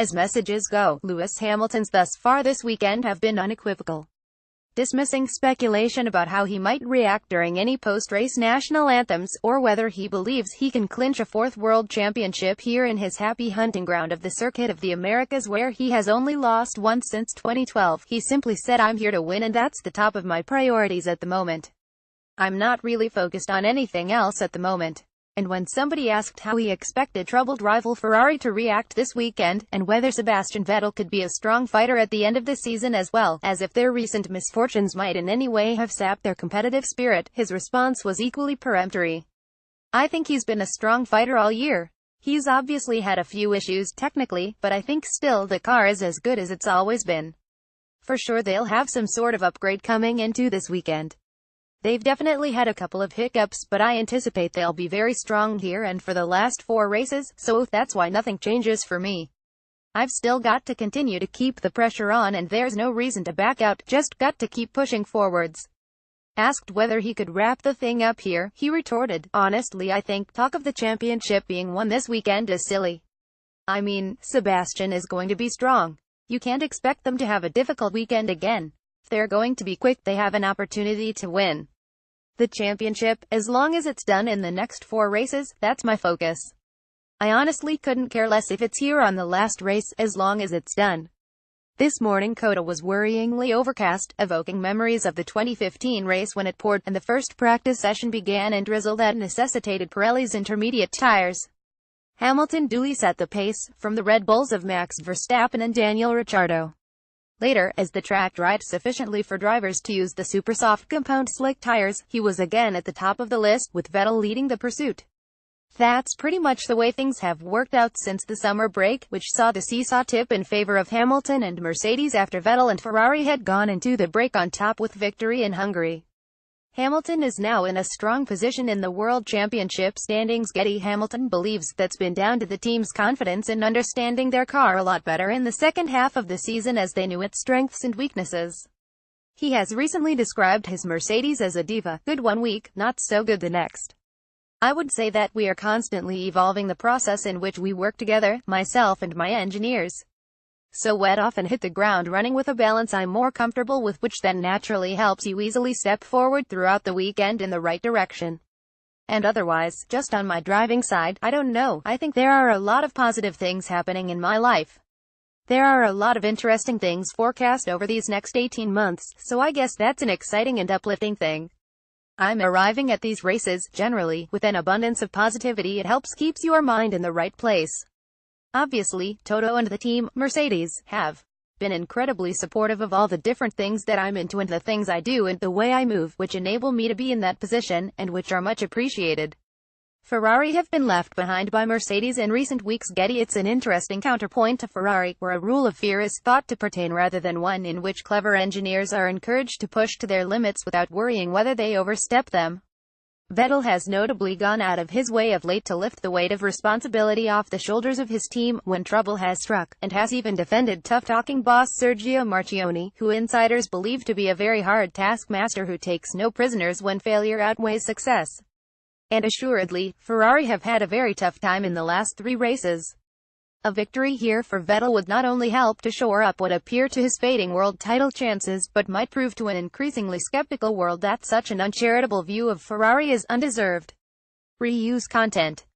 As messages go, Lewis Hamilton's thus far this weekend have been unequivocal, dismissing speculation about how he might react during any post-race national anthems, or whether he believes he can clinch a fourth world championship here in his happy hunting ground of the Circuit of the Americas, where he has only lost once since 2012. He simply said, "I'm here to win and that's the top of my priorities at the moment. I'm not really focused on anything else at the moment." And when somebody asked how he expected troubled rival Ferrari to react this weekend, and whether Sebastian Vettel could be a strong fighter at the end of the season as well, as if their recent misfortunes might in any way have sapped their competitive spirit, his response was equally peremptory. "I think he's been a strong fighter all year. He's obviously had a few issues technically, but I think still the car is as good as it's always been. For sure they'll have some sort of upgrade coming into this weekend. They've definitely had a couple of hiccups, but I anticipate they'll be very strong here and for the last 4 races, so that's why nothing changes for me. I've still got to continue to keep the pressure on and there's no reason to back out, just got to keep pushing forwards." Asked whether he could wrap the thing up here, he retorted, "Honestly, I think talk of the championship being won this weekend is silly. I mean, Sebastian is going to be strong. You can't expect them to have a difficult weekend again. If they're going to be quick, they have an opportunity to win the championship. As long as it's done in the next 4 races, that's my focus. I honestly couldn't care less if it's here on the last race, as long as it's done." This morning COTA was worryingly overcast, evoking memories of the 2015 race when it poured, and the first practice session began and drizzle that necessitated Pirelli's intermediate tires. Hamilton duly set the pace, from the Red Bulls of Max Verstappen and Daniel Ricciardo. Later, as the track dried sufficiently for drivers to use the super soft compound slick tires, he was again at the top of the list, with Vettel leading the pursuit. That's pretty much the way things have worked out since the summer break, which saw the seesaw tip in favor of Hamilton and Mercedes after Vettel and Ferrari had gone into the break on top with victory in Hungary. Hamilton is now in a strong position in the World Championship standings. Getty Hamilton believes that's been down to the team's confidence in understanding their car a lot better in the second half of the season as they knew its strengths and weaknesses. He has recently described his Mercedes as a diva, good one week, not so good the next. "I would say that we are constantly evolving the process in which we work together, myself and my engineers. So wet off and hit the ground running with a balance I'm more comfortable with, which then naturally helps you easily step forward throughout the weekend in the right direction. And otherwise, just on my driving side, I don't know, I think there are a lot of positive things happening in my life. There are a lot of interesting things forecast over these next 18 months, so I guess that's an exciting and uplifting thing. I'm arriving at these races, generally, with an abundance of positivity. It helps keeps your mind in the right place." Obviously, Toto and the team, Mercedes, have been incredibly supportive of all the different things that I'm into and the things I do and the way I move, which enable me to be in that position, and which are much appreciated. Ferrari have been left behind by Mercedes in recent weeks. Getty. It's an interesting counterpoint to Ferrari, where a rule of fear is thought to pertain rather than one in which clever engineers are encouraged to push to their limits without worrying whether they overstep them. Vettel has notably gone out of his way of late to lift the weight of responsibility off the shoulders of his team when trouble has struck, and has even defended tough-talking boss Sergio Marchionne, who insiders believe to be a very hard taskmaster who takes no prisoners when failure outweighs success. And assuredly, Ferrari have had a very tough time in the last 3 races. A victory here for Vettel would not only help to shore up what appear to his fading world title chances, but might prove to an increasingly skeptical world that such an uncharitable view of Ferrari is undeserved. Reuse content.